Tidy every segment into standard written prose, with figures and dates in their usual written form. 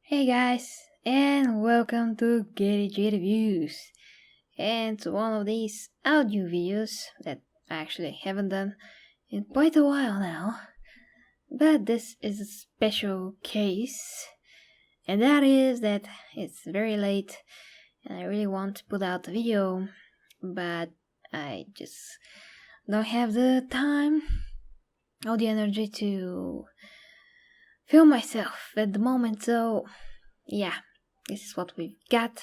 Hey guys, and welcome to Getty Reviews, and to one of these audio videos that I actually haven't done in quite a while now. But this is a special case, and that is that it's very late, and I really want to put out the video, but I just don't have the time or the energy to film myself at the moment, so yeah, this is what we've got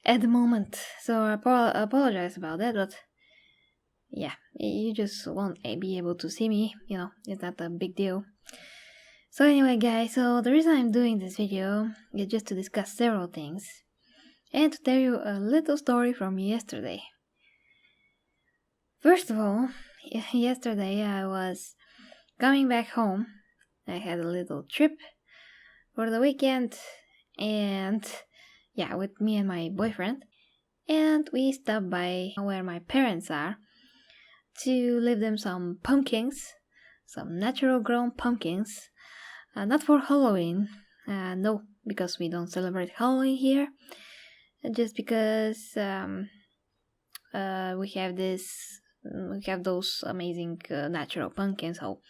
at the moment. So I apologize about that, but yeah, you just won't be able to see me, it's not a big deal. So anyway guys, so the reason I'm doing this video is just to discuss several things and to tell you a little story from yesterday. First of all, yesterday I was coming back home. I had a little trip for the weekend, and yeah, with me and my boyfriend, and we stopped by where my parents are to leave them some pumpkins, some natural grown pumpkins, not for Halloween, no, because we don't celebrate Halloween here, just because we have those amazing natural pumpkins, so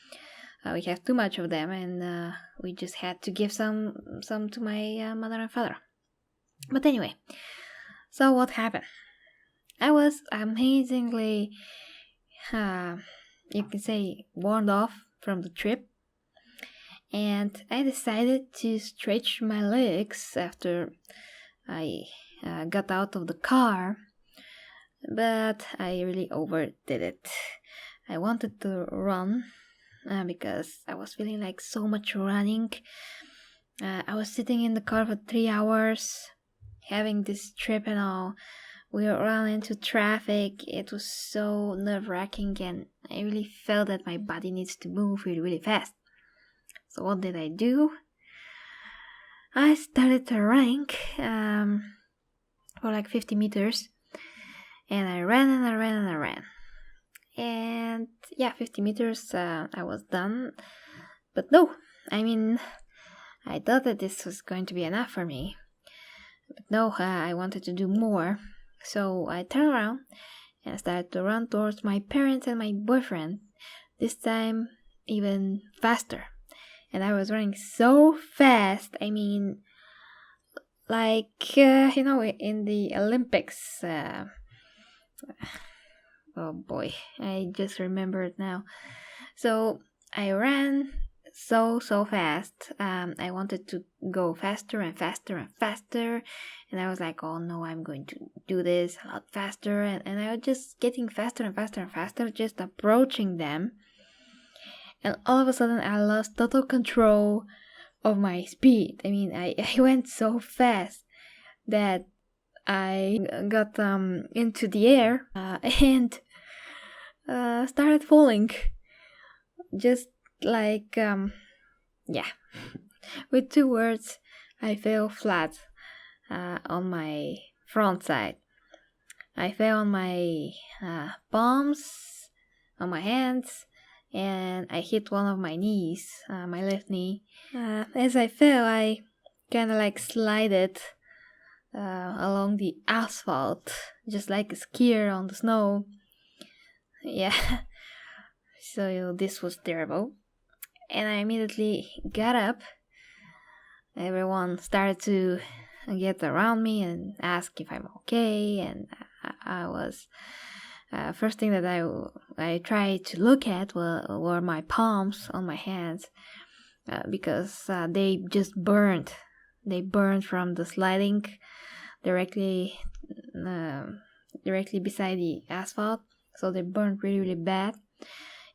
we have too much of them, and we just had to give some to my mother and father. But anyway, so what happened? I was amazingly, you can say, warned off from the trip, and I decided to stretch my legs after I got out of the car, but I really overdid it. I wanted to run because I was feeling like so much running. I was sitting in the car for 3 hours, having this trip and all. We ran into traffic. It was so nerve-wracking, and I really felt that my body needs to move really, really fast. So what did I do? I started to run for like 50 meters, and I ran and I ran and I ran. And yeah, 50 meters, I was done. But no, I thought that this was going to be enough for me. But no, I wanted to do more. So I turned around and started to run towards my parents and my boyfriend. This time, even faster. And I was running so fast. Like, in the Olympics. Oh boy, I just remembered now. So I ran so fast. I wanted to go faster and faster and faster, and I was like, oh no, I'm going to do this a lot faster, and I was just getting faster and faster and faster, just approaching them, and all of a sudden I lost total control of my speed. I went so fast that I got into the air and started falling, just like with 2 words, I fell flat on my front side. I fell on my palms, on my hands, and I hit one of my knees, my left knee. As I fell, I kind of like slided along the asphalt, just like a skier on the snow. Yeah, so this was terrible. And I immediately got up. Everyone started to get around me and ask if I'm okay, and I was first thing that I tried to look at were my palms on my hands, because they just burned. They burned from the sliding directly beside the asphalt, so they burned really, really bad.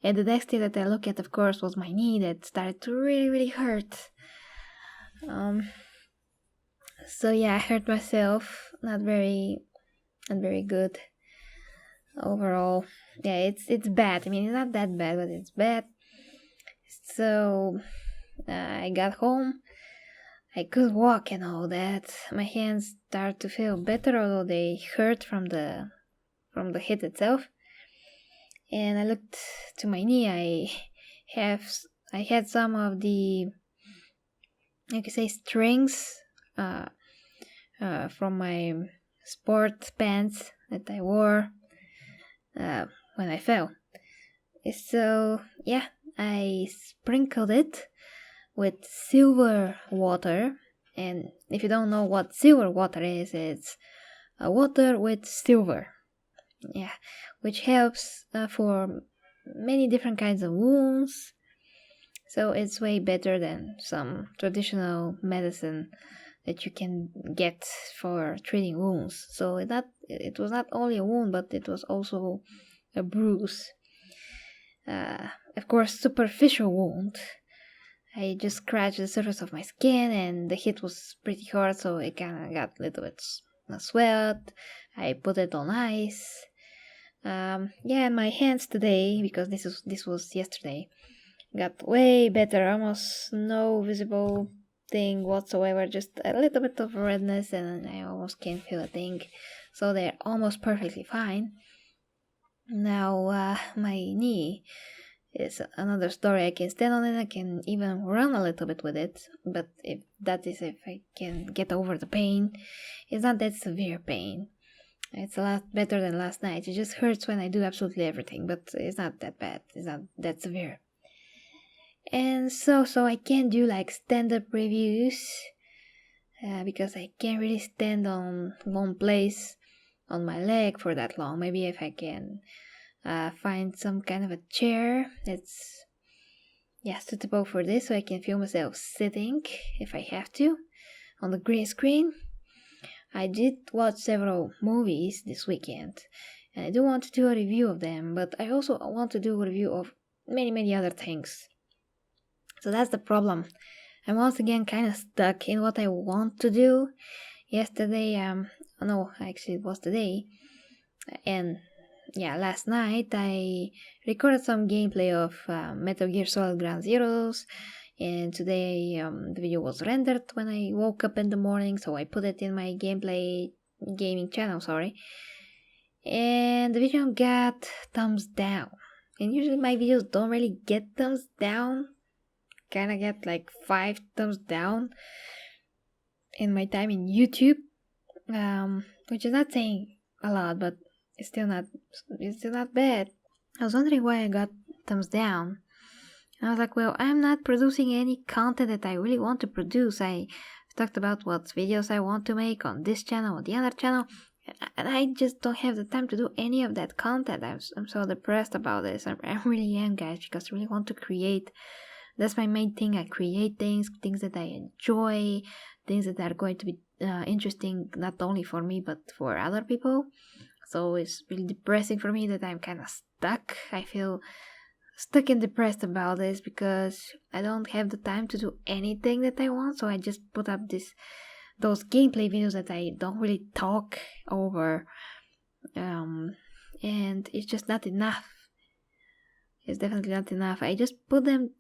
And the next thing that I looked at, of course, was my knee that started to really, really hurt. So yeah, I hurt myself. Not very good overall. Yeah, it's bad. It's not that bad, but it's bad. So I got home. I could walk and all that. My hands started to feel better, although they hurt from the hit itself. And I looked to my knee. I had some of the you could say, strings from my sport pants that I wore when I fell. So yeah, I sprinkled it with silver water. And if you don't know what silver water is, it's water with silver. Yeah, which helps for many different kinds of wounds. So it's way better than some traditional medicine that you can get for treating wounds. So it was not only a wound, but it was also a bruise. Of course, superficial wound. I just scratched the surface of my skin, and the hit was pretty hard, so it kind of got a little bit swelled. I put it on ice. Yeah, my hands today, because this was yesterday, got way better. Almost no visible thing whatsoever, just a little bit of redness, and I almost can't feel a thing. So they're almost perfectly fine. Now my knee is another story. I can stand on it, I can even run a little bit with it, but if I can get over the pain. It's not that severe pain. It's a lot better than last night. It just hurts when I do absolutely everything, but it's not that bad. It's not that severe. And so I can't do like stand-up reviews because I can't really stand on one place on my leg for that long. Maybe if I can find some kind of a chair that's suitable for this, so I can feel myself sitting if I have to on the green screen. I did watch several movies this weekend, and I do want to do a review of them, but I also want to do a review of many other things. So that's the problem. I'm once again kind of stuck in what I want to do. Yesterday, actually it was today, and last night I recorded some gameplay of Metal Gear Solid Ground Zeroes, and today the video was rendered when I woke up in the morning, so I put it in my gaming channel, and the video got thumbs down. And usually my videos don't really get thumbs down, kinda get like 5 thumbs down in my time in YouTube, which is not saying a lot, but it's still not bad. I was wondering why I got thumbs down. And I was like, well, I'm not producing any content that I really want to produce. I talked about what videos I want to make on this channel or the other channel, and I just don't have the time to do any of that content. I'm so depressed about this. I really am, guys, because I really want to create. That's my main thing. I create things that I enjoy, things that are going to be interesting not only for me but for other people. So it's really depressing for me that I'm kind of stuck. I feel stuck and depressed about this because I don't have the time to do anything that I want. So I just put up those gameplay videos that I don't really talk over, and it's just not enough. It's definitely not enough. I just put them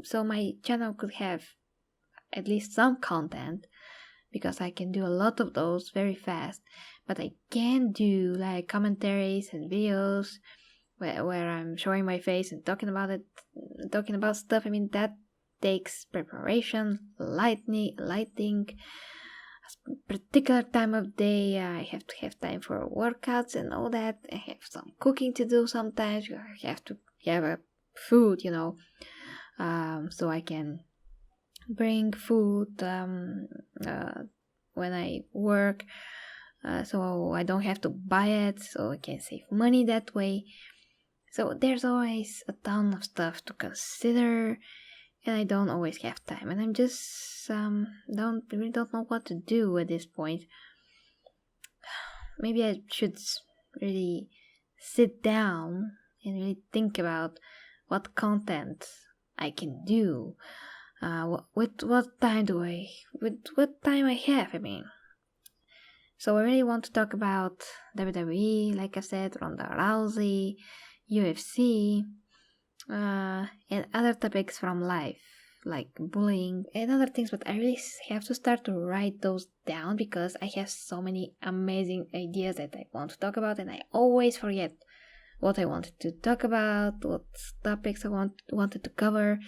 so my channel could have at least some content, because I can do a lot of those very fast, but I can't do like commentaries and videos where I'm showing my face and talking about stuff. I mean, that takes preparation, lighting, a particular time of day. I have to have time for workouts and all that. I have some cooking to do sometimes. I have to have a food, so I can bring food when I work, so I don't have to buy it, so I can save money that way. So there's always a ton of stuff to consider, and I don't always have time, and I'm just don't know what to do at this point. Maybe I should really sit down and really think about what content I can do. What time I have, I mean. So I really want to talk about WWE, like I said, Ronda Rousey, UFC, and other topics from life, like bullying and other things, but I really have to start to write those down because I have so many amazing ideas that I want to talk about, and I always forget what I wanted to talk about, what topics I wanted to cover.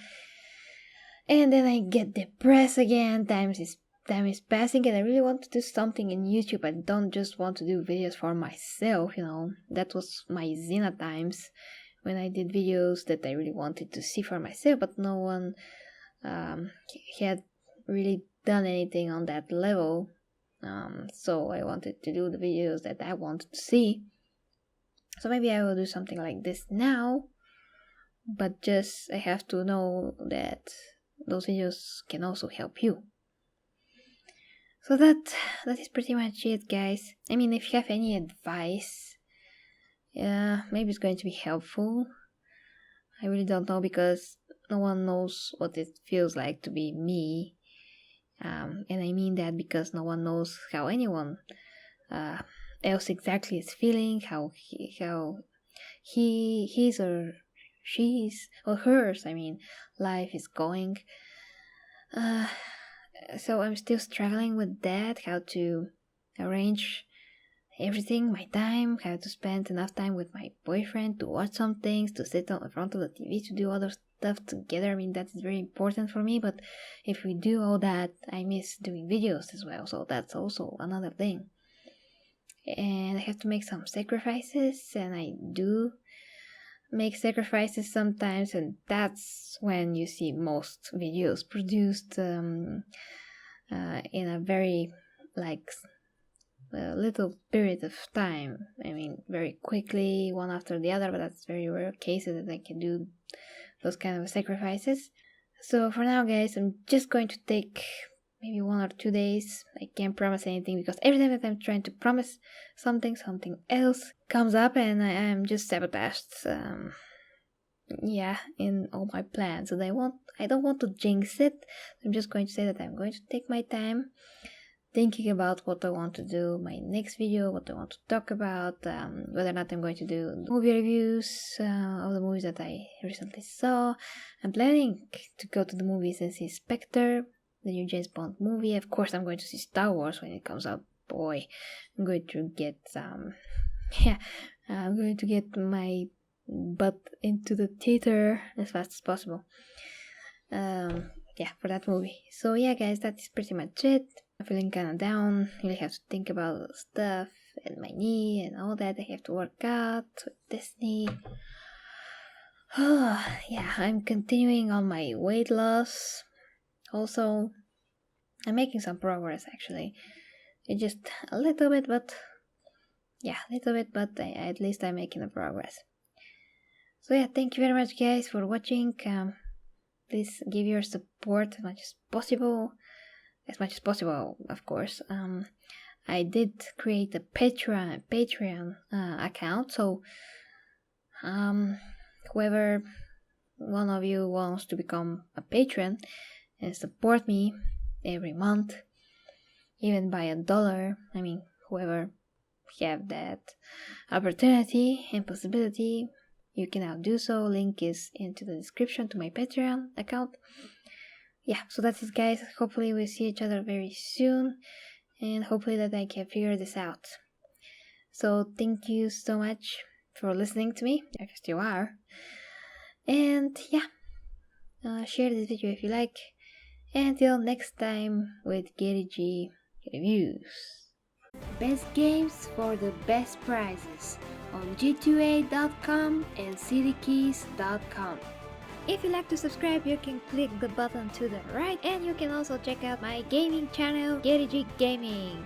And then I get depressed again. Time is passing, and I really want to do something in YouTube. I don't just want to do videos for myself, you know. That was my Xena times, when I did videos that I really wanted to see for myself, but no one had really done anything on that level. So I wanted to do the videos that I wanted to see. So maybe I will do something like this now, but just I have to know that those videos can also help you. So that is pretty much it, guys. I mean, if you have any advice, maybe it's going to be helpful. I really don't know, because no one knows what it feels like to be me. And I mean that because no one knows how anyone else exactly is feeling, how his or she's or hers, I mean, life is going. So I'm still struggling with that, how to arrange everything, my time, how to spend enough time with my boyfriend to watch some things, to sit in front of the TV, to do other stuff together. I mean, that is very important for me, but if we do all that, I miss doing videos as well, so that's also another thing. And I have to make some sacrifices, and I do make sacrifices sometimes, and that's when you see most videos produced in a very little period of time. I mean, very quickly, one after the other, but that's very rare cases that I can do those kind of sacrifices. So for now, guys, I'm just going to take maybe 1 or 2 days. I can't promise anything, because every time that I'm trying to promise something else comes up, and I am just sabotaged. In all my plans. So I don't want to jinx it. I'm just going to say that I'm going to take my time thinking about what I want to do, my next video, what I want to talk about, whether or not I'm going to do movie reviews of the movies that I recently saw. I'm planning to go to the movies and see Spectre, the new James Bond movie. Of course, I'm going to see Star Wars when it comes out. Boy, I'm going to get I'm going to get my butt into the theater as fast as possible. For that movie. So yeah, guys, that is pretty much it. I'm feeling kinda down. Really have to think about stuff and my knee and all that. I have to work out with this knee. I'm continuing on my weight loss. Also, I'm making some progress, actually. It's just a little bit, but at least I'm making a progress. So yeah, thank you very much, guys, for watching. Please give your support as much as possible, of course. I did create a Patreon account, so whoever one of you wants to become a patron and support me every month, even by $1, I mean, whoever have that opportunity and possibility, you can now do so. Link is into the description to my Patreon account. So that's it, guys. Hopefully we'll see each other very soon, and hopefully that I can figure this out. So thank you so much for listening to me. I guess you are. And share this video if you like. Until next time with Gary G Reviews. Best games for the best prices on g2a.com and citykeys.com. If you'd like to subscribe, you can click the button to the right, and you can also check out my gaming channel, Gary G Gaming.